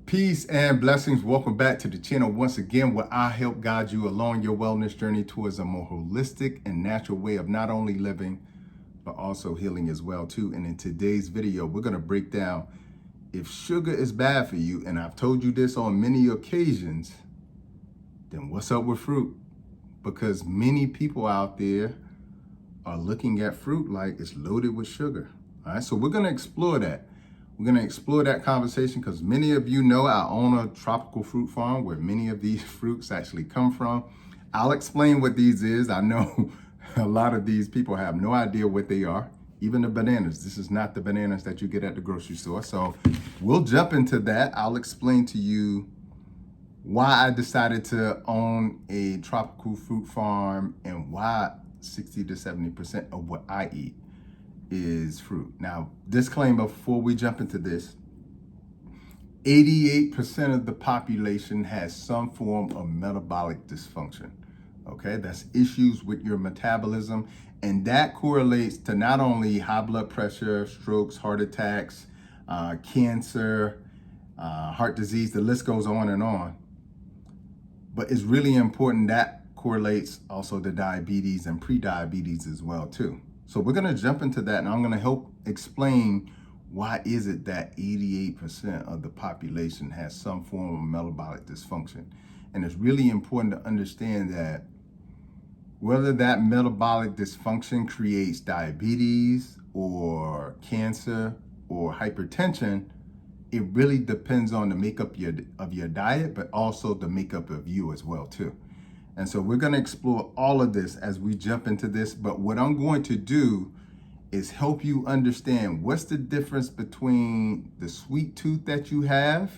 Peace and blessings. Welcome back to the channel once again, where I help guide you along your wellness journey towards a more holistic and natural way of not only living, but also healing as well too. And in today's video, we're going to break down if sugar is bad for you, and I've told you this on many occasions, then what's up with fruit? Because many people out there are looking at fruit like it's loaded with sugar. All right, so we're going to explore that. We're going to explore that conversation because many of you know I own a tropical fruit farm where many of these fruits actually come from. I'll explain what these is. I know a lot of these people have no idea what they are. Even the bananas. This is not the bananas that you get at the grocery store. So we'll jump into that. I'll explain to you why I decided to own a tropical fruit farm and why 60 to 70% of what I eat is fruit. Now, disclaimer before we jump into this, 88% of the population has some form of metabolic dysfunction. Okay, that's issues with your metabolism, and that correlates to not only high blood pressure, strokes, heart attacks, cancer, heart disease, the list goes on and on. But it's really important that correlates also to diabetes and pre-diabetes as well too. So we're going to jump into that, and I'm going to help explain why is it that 88% of the population has some form of metabolic dysfunction. And it's really important to understand that whether that metabolic dysfunction creates diabetes or cancer or hypertension, it really depends on the makeup of your diet, but also the makeup of you as well too. And so we're going to explore all of this as we jump into this. But what I'm going to do is help you understand what's the difference between the sweet tooth that you have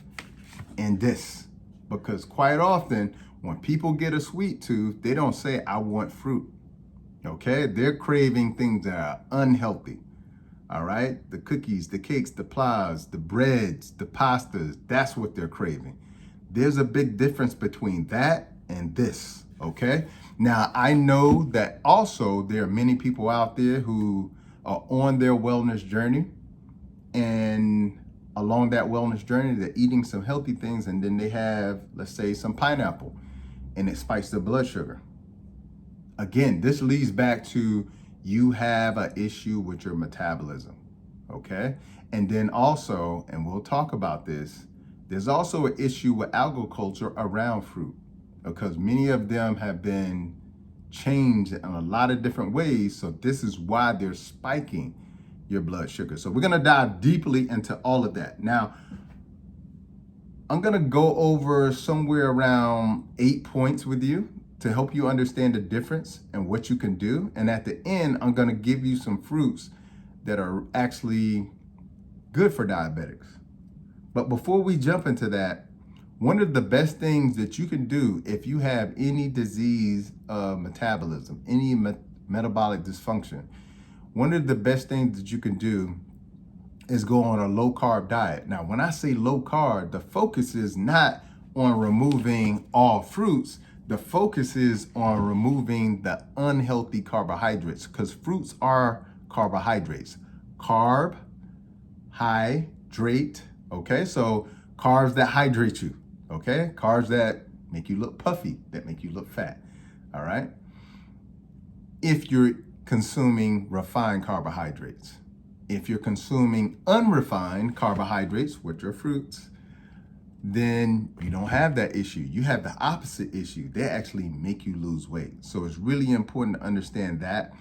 and this. Because quite often when people get a sweet tooth, they don't say, I want fruit. Okay? They're craving things that are unhealthy. All right? The cookies, the cakes, the pies, the breads, the pastas, that's what they're craving. There's a big difference between that and this. Okay. Now, I know that also there are many people out there who are on their wellness journey, and along that wellness journey, they're eating some healthy things, and then they have, let's say, some pineapple, and it spikes their blood sugar. Again, this leads back to you have an issue with your metabolism. Okay. And then also, and we'll talk about this, there's also an issue with agriculture around fruit, because many of them have been changed in a lot of different ways. So this is why they're spiking your blood sugar. So we're going to dive deeply into all of that. Now, I'm going to go over somewhere around 8 points with you to help you understand the difference and what you can do. And at the end, I'm going to give you some fruits that are actually good for diabetics. But before we jump into that, one of the best things that you can do if you have any disease of metabolism, any metabolic dysfunction, one of the best things that you can do is go on a low carb diet. Now, when I say low carb, the focus is not on removing all fruits. The focus is on removing the unhealthy carbohydrates, because fruits are carbohydrates. Carb, hydrate, okay? So carbs that hydrate you. Okay, carbs that make you look puffy, that make you look fat, all right? If you're consuming refined carbohydrates. If you're consuming unrefined carbohydrates, which are fruits, then you don't have that issue. You have the opposite issue. They actually make you lose weight. So it's really important to understand that.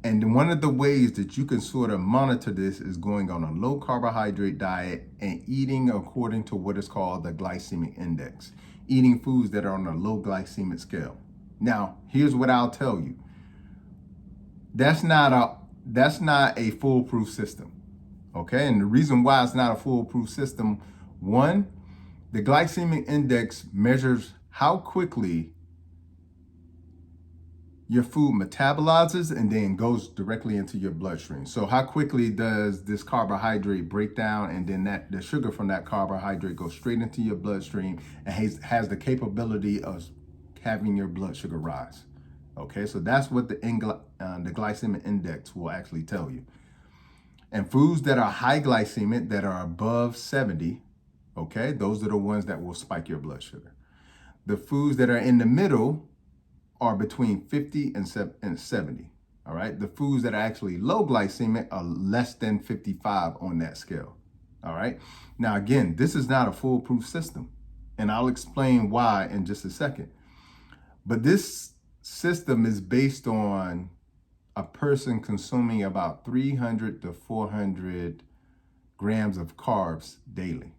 And one of the ways that you can sort of monitor this is going on a low carbohydrate diet and eating according to what is called the glycemic index, eating foods that are on a low glycemic scale. Now, here's what I'll tell you. That's not a foolproof system. Okay. And the reason why it's not a foolproof system, one, the glycemic index measures how quickly your food metabolizes and then goes directly into your bloodstream. So how quickly does this carbohydrate break down, and then the sugar from that carbohydrate goes straight into your bloodstream and has the capability of having your blood sugar rise. Okay, so that's what the glycemic index will actually tell you. And foods that are high glycemic, that are above 70, Okay, those are the ones that will spike your blood sugar. The foods that are in the middle are between 50 and 70. All right, the foods that are actually low glycemic are less than 55 on that scale. All right, now again, this is not a foolproof system, and I'll explain why in just a second. But this system is based on a person consuming about 300 to 400 grams of carbs daily.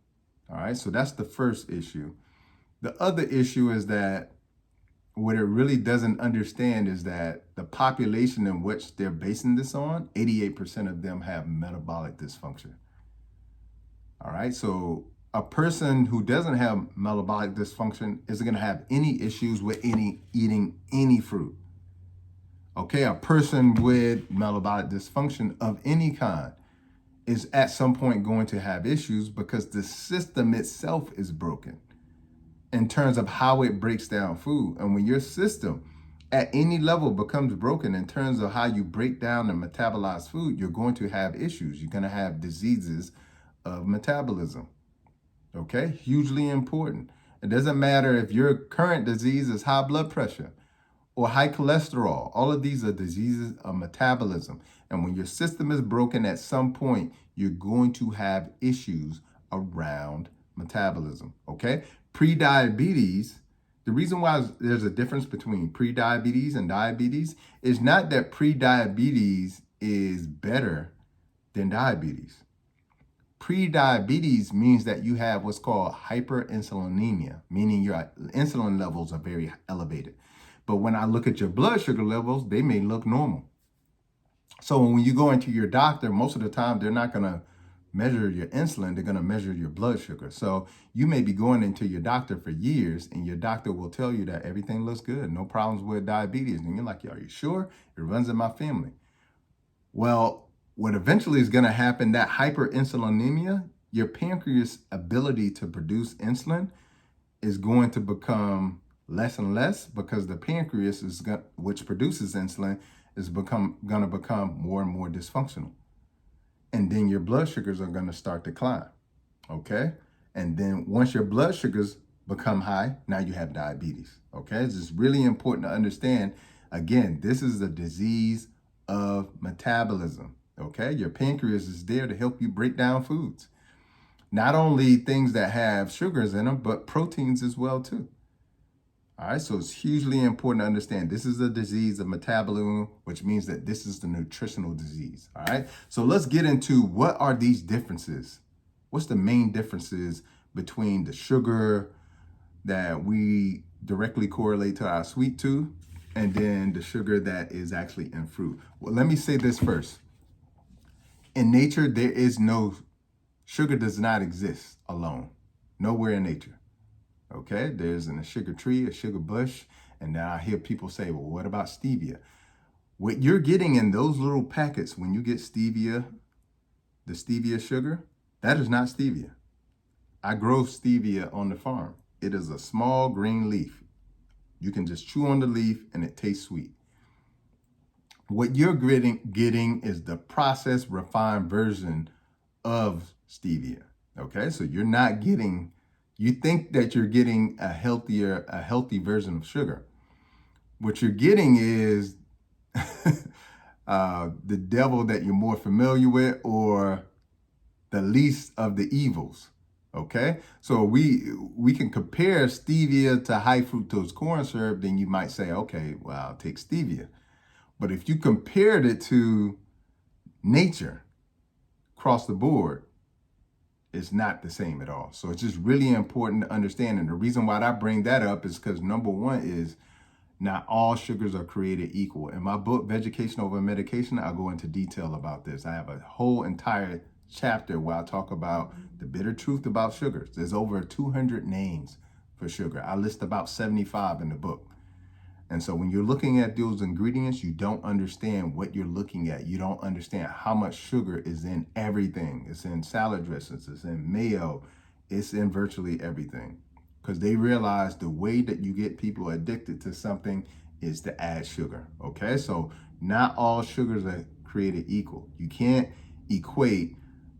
All right, so that's the first issue. The other issue is that what it really doesn't understand is that the population in which they're basing this on, 88% of them have metabolic dysfunction. All right, so a person who doesn't have metabolic dysfunction isn't going to have any issues with eating any fruit. Okay, a person with metabolic dysfunction of any kind is at some point going to have issues because the system itself is broken in terms of how it breaks down food. And when your system at any level becomes broken in terms of how you break down and metabolize food, you're going to have issues. You're going to have diseases of metabolism. Okay, hugely important. It doesn't matter if your current disease is high blood pressure or high cholesterol. All of these are diseases of metabolism. And when your system is broken at some point, you're going to have issues around metabolism. Okay, pre-diabetes, the reason why there's a difference between pre-diabetes and diabetes is not that pre-diabetes is better than diabetes. Pre-diabetes means that you have what's called hyperinsulinemia, meaning your insulin levels are very elevated. But when I look at your blood sugar levels, they may look normal. So when you go into your doctor, most of the time, they're not going to measure your insulin, they're going to measure your blood sugar. So you may be going into your doctor for years and your doctor will tell you that everything looks good, no problems with diabetes. And you're like, are you sure? It runs in my family. Well, what eventually is going to happen, that hyperinsulinemia, your pancreas ability to produce insulin is going to become less and less because the pancreas which produces insulin is going to become more and more dysfunctional. And then your blood sugars are going to start to climb. Okay. And then once your blood sugars become high, now you have diabetes. Okay. It's just really important to understand. Again, this is a disease of metabolism. Okay. Your pancreas is there to help you break down foods. Not only things that have sugars in them, but proteins as well too. All right, so it's hugely important to understand this is a disease of metabolism, which means that this is the nutritional disease. All right, so let's get into what are these differences? What's the main differences between the sugar that we directly correlate to our sweet tooth and then the sugar that is actually in fruit? Well, let me say this first. In nature, there is no sugar, does not exist alone, nowhere in nature. Okay, there's a sugar tree, a sugar bush, and now I hear people say, well, what about stevia? What you're getting in those little packets when you get stevia, the stevia sugar, that is not stevia. I grow stevia on the farm. It is a small green leaf. You can just chew on the leaf and it tastes sweet. What you're getting is the processed, refined version of stevia. Okay, so you're not getting, you think that you're getting a healthy version of sugar. What you're getting is the devil that you're more familiar with, or the least of the evils. Okay, so we can compare stevia to high fructose corn syrup, then you might say, okay, well, I'll take stevia. But if you compared it to nature across the board, it's not the same at all. So it's just really important to understand. And the reason why I bring that up is because number one is not all sugars are created equal. In my book, Vegetation Over Medication, I'll go into detail about this. I have a whole entire chapter where I talk about the bitter truth about sugars. There's over 200 names for sugar. I list about 75 in the book. And so when you're looking at those ingredients, you don't understand what you're looking at. You don't understand how much sugar is in everything. It's in salad dressings, it's in mayo, it's in virtually everything. Because they realize the way that you get people addicted to something is to add sugar. Okay, so not all sugars are created equal. You can't equate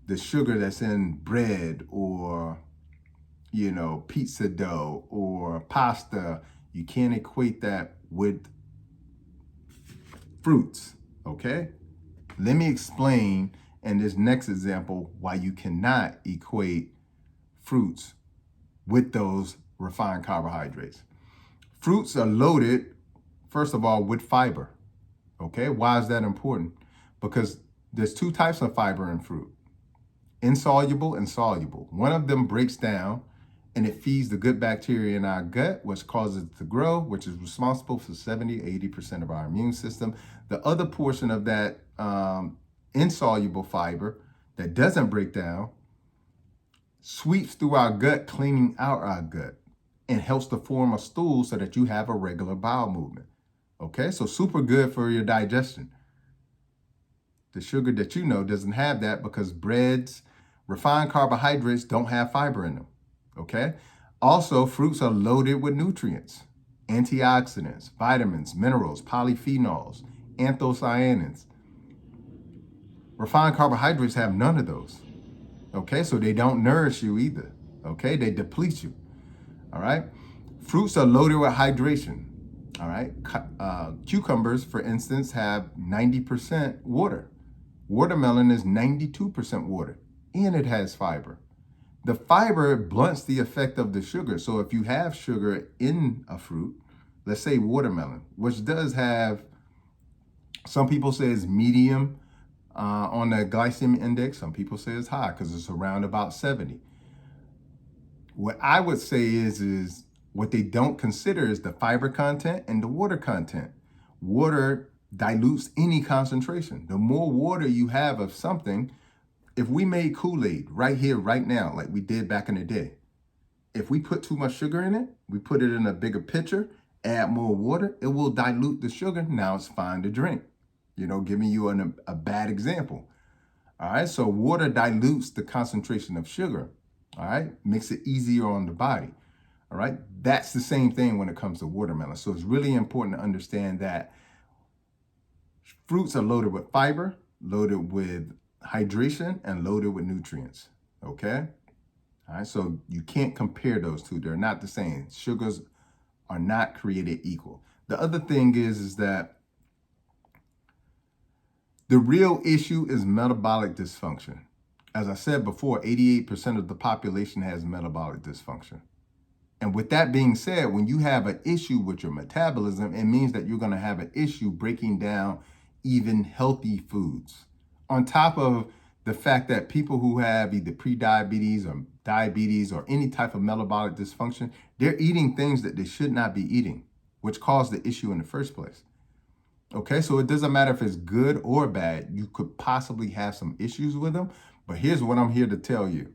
the sugar that's in bread or pizza dough or pasta. You can't equate that with fruits, okay? Let me explain in this next example why you cannot equate fruits with those refined carbohydrates. Fruits are loaded, first of all, with fiber, okay? Why is that important? Because there's two types of fiber in fruit, insoluble and soluble. One of them breaks down and it feeds the good bacteria in our gut, which causes it to grow, which is responsible for 70-80% of our immune system. The other portion of that insoluble fiber that doesn't break down sweeps through our gut, cleaning out our gut, and helps to form a stool so that you have a regular bowel movement. Okay, so super good for your digestion. The sugar that you know doesn't have that because breads, refined carbohydrates don't have fiber in them. Okay, also fruits are loaded with nutrients, antioxidants, vitamins, minerals, polyphenols, anthocyanins. Refined carbohydrates have none of those. Okay, so they don't nourish you either. Okay, they deplete you. All right, fruits are loaded with hydration. All right, cucumbers, for instance, have 90% water. Watermelon is 92% water, and it has fiber. The fiber blunts the effect of the sugar. So if you have sugar in a fruit, let's say watermelon, which does have, some people say it's medium on the glycemic index. Some people say it's high because it's around about 70. What I would say is what they don't consider is the fiber content and the water content. Water dilutes any concentration. The more water you have of something, if we made Kool-Aid right here, right now, like we did back in the day, if we put too much sugar in it, we put it in a bigger pitcher, add more water, it will dilute the sugar. Now it's fine to drink. Giving you a bad example. All right, so water dilutes the concentration of sugar. All right, makes it easier on the body. All right, that's the same thing when it comes to watermelon. So it's really important to understand that fruits are loaded with fiber, loaded with hydration, and loaded with nutrients. Okay, all right, so you can't compare those two. They're not the same. Sugars are not created equal. The other thing is that the real issue is metabolic dysfunction. As I said before, 88% of the population has metabolic dysfunction. And with that being said, when you have an issue with your metabolism, it means that you're going to have an issue breaking down even healthy foods. On top of the fact that people who have either pre-diabetes or diabetes or any type of metabolic dysfunction, they're eating things that they should not be eating, which caused the issue in the first place. Okay, so it doesn't matter if it's good or bad. You could possibly have some issues with them. But here's what I'm here to tell you.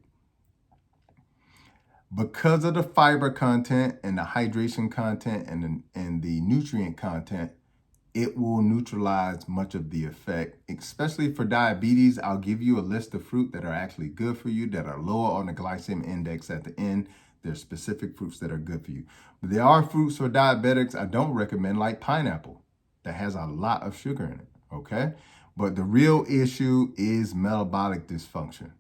Because of the fiber content and the hydration content and the nutrient content, it will neutralize much of the effect, especially for diabetes. I'll give you a list of fruit that are actually good for you, that are lower on the glycemic index at the end. There's specific fruits that are good for you. But there are fruits for diabetics I don't recommend, like pineapple, that has a lot of sugar in it, okay? But the real issue is metabolic dysfunction,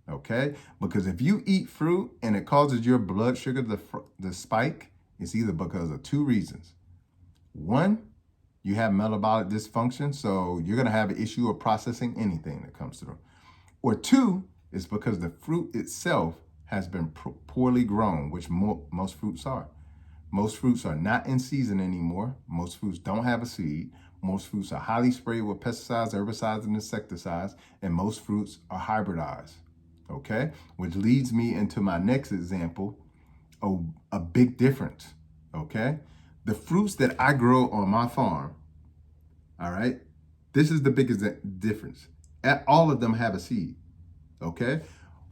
okay? Because if you eat fruit and it causes your blood sugar to spike, it's either because of two reasons. One, you have metabolic dysfunction, so you're gonna have an issue of processing anything that comes through. Or two, it's because the fruit itself has been poorly grown, which most fruits are. Most fruits are not in season anymore. Most fruits don't have a seed. Most fruits are highly sprayed with pesticides, herbicides, and insecticides. And most fruits are hybridized, okay? Which leads me into my next example, a big difference, okay? The fruits that I grow on my farm, all right? This is the biggest difference. All of them have a seed, okay?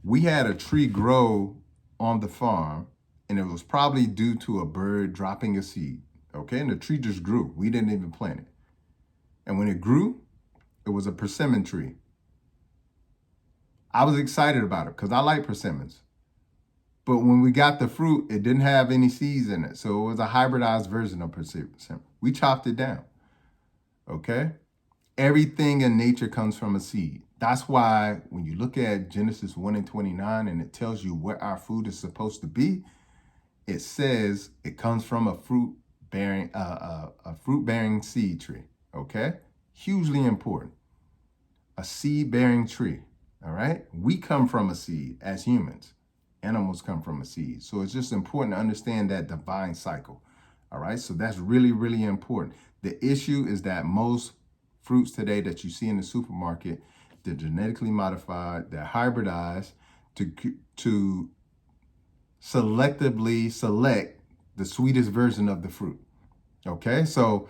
We had a tree grow on the farm, and it was probably due to a bird dropping a seed, okay? And the tree just grew. We didn't even plant it. And when it grew, it was a persimmon tree. I was excited about it because I like persimmons. But when we got the fruit, it didn't have any seeds in it. So it was a hybridized version of persimmon. We chopped it down, okay? Everything in nature comes from a seed. That's why when you look at Genesis 1 and 29 and it tells you what our food is supposed to be, it says it comes from a fruit bearing seed tree. Okay, hugely important. A seed bearing tree. All right, we come from a seed as humans. Animals come from a seed. So it's just important to understand that divine cycle. All right, so that's really, really important. The issue is that most fruits today that you see in the supermarket, they're genetically modified, they're hybridized to selectively select the sweetest version of the fruit. Okay, so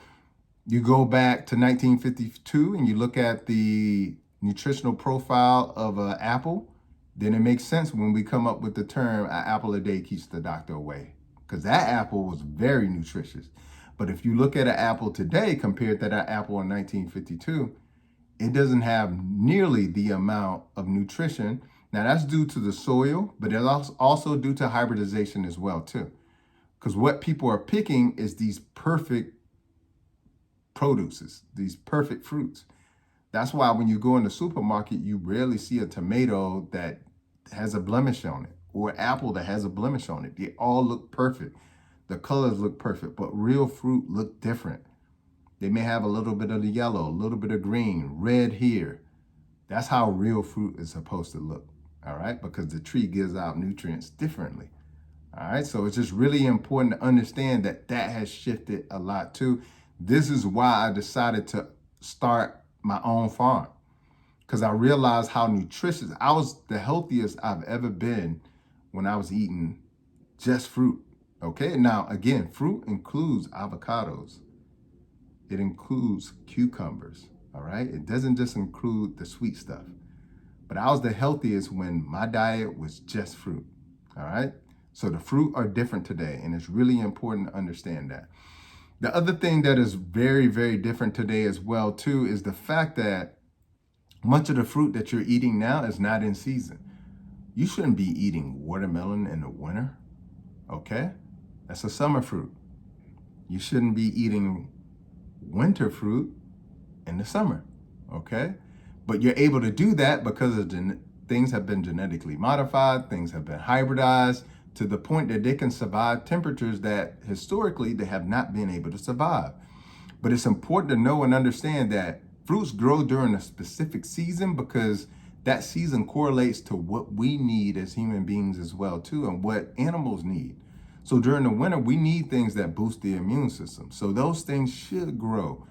you go back to 1952 and you look at the nutritional profile of an apple, then it makes sense when we come up with the term "an apple a day keeps the doctor away," because that apple was very nutritious. But if you look at an apple today compared to that apple in 1952, it doesn't have nearly the amount of nutrition. Now that's due to the soil, but it's also due to hybridization as well too. Because what people are picking is these perfect produces, these perfect fruits. That's why when you go in the supermarket, you rarely see a tomato that has a blemish on it or apple that has a blemish on it. They all look perfect. The colors look perfect, but real fruit look different. They may have a little bit of the yellow, a little bit of green, red here. That's how real fruit is supposed to look, all right? Because the tree gives out nutrients differently, all right? So it's just really important to understand that that has shifted a lot too. This is why I decided to start my own farm, because I realized how nutritious. I was the healthiest I've ever been when I was eating just fruit. Okay, now again, fruit includes avocados. It includes cucumbers. All right, it doesn't just include the sweet stuff. But I was the healthiest when my diet was just fruit. All right, so the fruit are different today, and it's really important to understand that. The other thing that is very, very different today as well too is the fact that much of the fruit that you're eating now is not in season. You shouldn't be eating watermelon in the winter, okay? That's a summer fruit. You shouldn't be eating winter fruit in the summer, okay? But you're able to do that because of things have been genetically modified, things have been hybridized to the point that they can survive temperatures that historically they have not been able to survive. But it's important to know and understand that fruits grow during a specific season because that season correlates to what we need as human beings as well too, and what animals need. So during the winter, we need things that boost the immune system. So those things should grow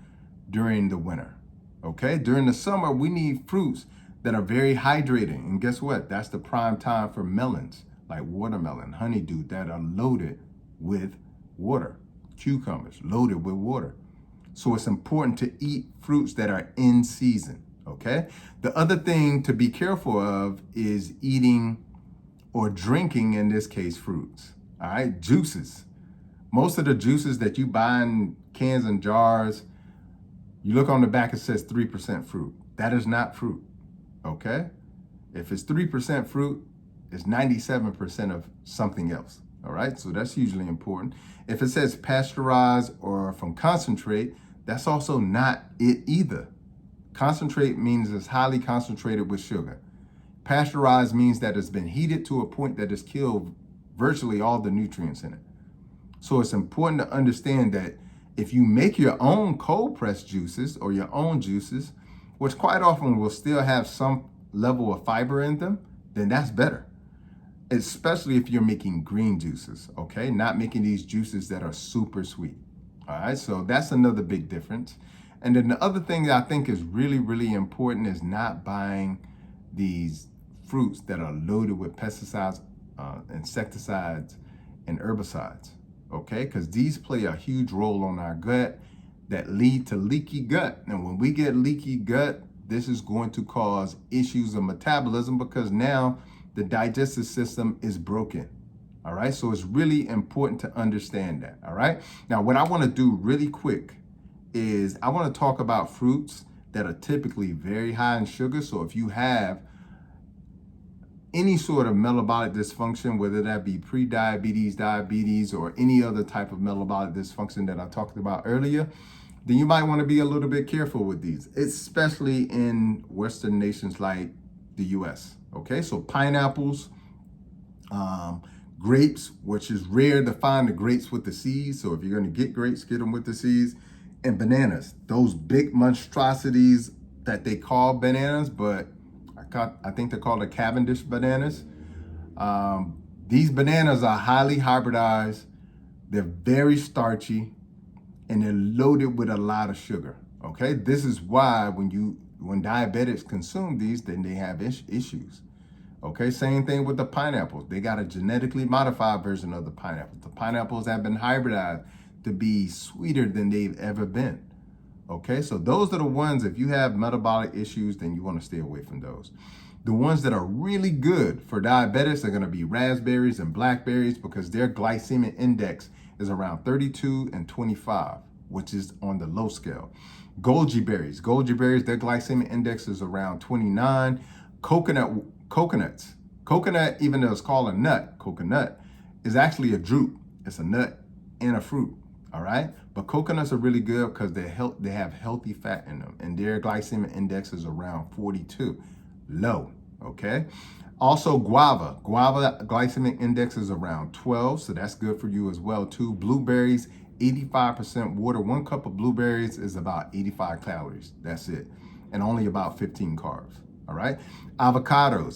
during the winter, okay? During the summer, we need fruits that are very hydrating. And guess what? That's the prime time for melons, like watermelon, honeydew, that are loaded with water. Cucumbers, loaded with water. So it's important to eat fruits that are in season, okay? The other thing to be careful of is eating or drinking, in this case, fruits, all right? Juices. Most of the juices that you buy in cans and jars, you look on the back, it says 3% fruit. That is not fruit, okay? If it's 3% fruit, it's 97% of something else, all right? So that's hugely important. If it says pasteurized or from concentrate, that's also not it either. Concentrate means it's highly concentrated with sugar. Pasteurized means that it's been heated to a point that it's killed virtually all the nutrients in it. So it's important to understand that if you make your own cold pressed juices or your own juices, which quite often will still have some level of fiber in them, then that's better. Especially if you're making green juices, okay? Not making these juices that are super sweet. All right, so that's another big difference. And then the other thing that I think is really, really important is not buying these fruits that are loaded with pesticides, insecticides, and herbicides, okay? Because these play a huge role on our gut that lead to leaky gut. And when we get leaky gut, this is going to cause issues of metabolism because now the digestive system is broken. All right, so it's really important to understand that. All right, now what I want to do really quick is I want to talk about fruits that are typically very high in sugar. So if you have any sort of metabolic dysfunction, whether that be pre-diabetes, diabetes, or any other type of metabolic dysfunction that I talked about earlier, then you might want to be a little bit careful with these, especially in Western nations like the US. Okay, so pineapples, grapes, which is rare to find the grapes with the seeds. So if you're going to get grapes, get them with the seeds. And bananas, those big monstrosities that they call bananas, but I think they're called the Cavendish bananas. These bananas are highly hybridized. They're very starchy, and they're loaded with a lot of sugar. Okay, this is why when diabetics consume these, then they have issues. Okay, same thing with the pineapples. They got a genetically modified version of the pineapples. The pineapples have been hybridized to be sweeter than they've ever been. Okay, so those are the ones, if you have metabolic issues, then you want to stay away from those. The ones that are really good for diabetics are going to be raspberries and blackberries, because their glycemic index is around 32 and 25, which is on the low scale. Goji berries, their glycemic index is around 29. Coconuts, even though it's called a nut, coconut is actually a drupe. It's a nut and a fruit. All right, but coconuts are really good because they have healthy fat in them, and their glycemic index is around 42, low. Okay, also guava glycemic index is around 12, so that's good for you as well too. Blueberries, 85% water. 1 cup of blueberries is about 85 calories. That's it, and only about 15 carbs. All right, avocado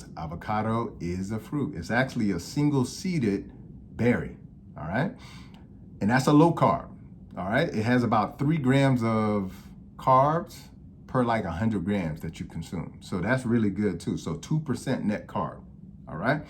is a fruit. It's actually a single-seeded berry. All right. And that's a low carb, all right? It has about 3 grams of carbs per like 100 grams that you consume. So that's really good too. So 2% net carb, all right?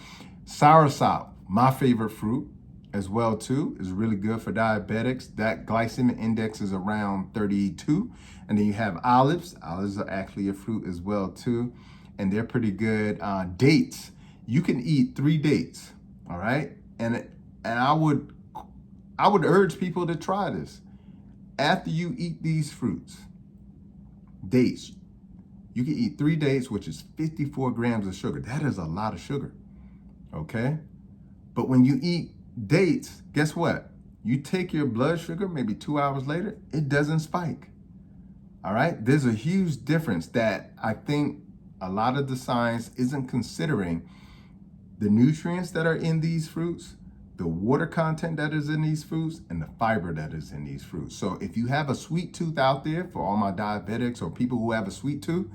Soursop, my favorite fruit as well too, is really good for diabetics. That glycemic index is around 32. And then you have olives. Olives are actually a fruit as well too, and they're pretty good. Dates, you can eat 3 dates, all right? And I would urge people to try this. After you eat these fruits, dates, you can eat 3 dates, which is 54 grams of sugar. That is a lot of sugar, okay? But when you eat dates, guess what? You take your blood sugar, maybe 2 hours later, it doesn't spike, all right? There's a huge difference that I think a lot of the science isn't considering. The nutrients that are in these fruits, the water content that is in these fruits, and the fiber that is in these fruits. So if you have a sweet tooth out there, for all my diabetics or people who have a sweet tooth,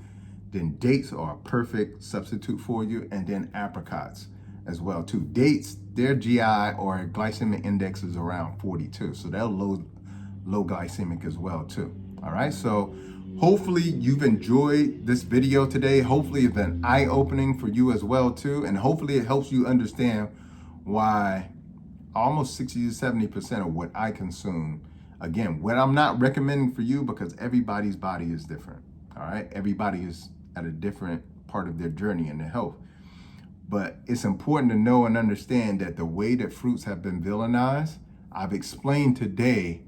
then dates are a perfect substitute for you, and then apricots as well too. Dates, their GI or glycemic index is around 42, so they're low glycemic as well too. All right, so hopefully you've enjoyed this video today. Hopefully it's been eye-opening for you as well too, and hopefully it helps you understand why almost 60 to 70% of what I consume, again, what I'm not recommending for you, because everybody's body is different, all right? Everybody is at a different part of their journey in their health. But it's important to know and understand that the way that fruits have been villainized, I've explained today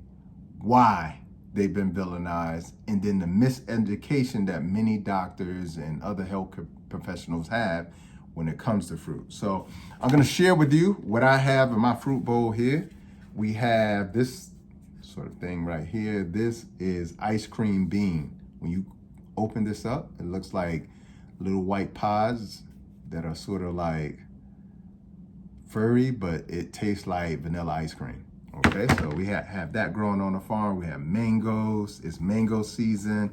why they've been villainized, and then the miseducation that many doctors and other health professionals have when it comes to fruit. So I'm gonna share with you what I have in my fruit bowl here. We have this sort of thing right here. This is ice cream bean. When you open this up, it looks like little white pods that are sort of like furry, but it tastes like vanilla ice cream. Okay, so we have that growing on the farm. We have mangoes, it's mango season.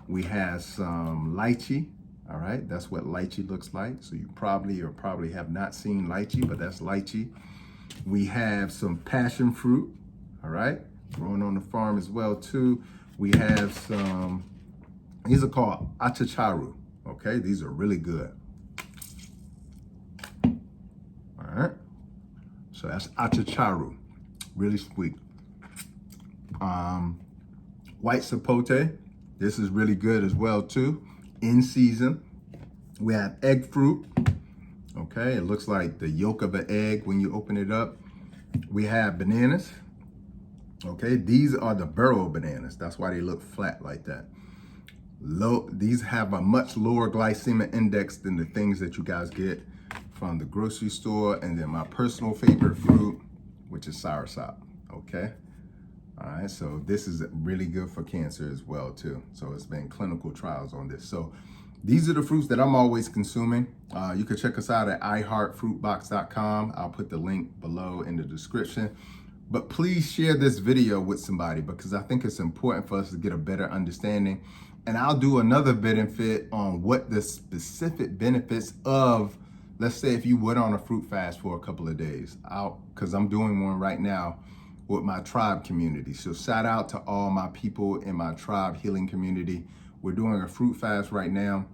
We have some lychee. All right, that's what lychee looks like. So you probably have not seen lychee, but that's lychee. We have some passion fruit, all right, growing on the farm as well too. We have some, these are called achacharu, okay? These are really good. All right, so that's achacharu, really sweet. White sapote, this is really good as well too. In season. We have egg fruit. Okay, it looks like the yolk of an egg when you open it up. We have bananas. Okay, these are the burro bananas. That's why they look flat like that. These have a much lower glycemic index than the things that you guys get from the grocery store. And then my personal favorite fruit, which is soursop. Okay, All right, so this is really good for cancer as well too. So it's been clinical trials on this. So these are the fruits that I'm always consuming. You can check us out at iheartfruitbox.com. I'll put the link below in the description. But please share this video with somebody because I think it's important for us to get a better understanding. And I'll do another benefit on what the specific benefits of, let's say if you went on a fruit fast for a couple of days, because I'm doing one right now with my tribe community. So shout out to all my people in my tribe healing community. We're doing a fruit fast right now.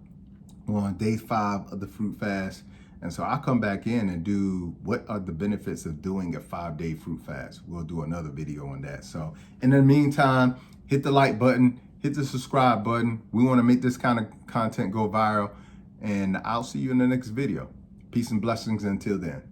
We're on day 5 of the fruit fast. And so I'll come back in and do what are the benefits of doing a 5-day fruit fast. We'll do another video on that. So in the meantime, hit the like button, hit the subscribe button. We want to make this kind of content go viral. And I'll see you in the next video. Peace and blessings until then.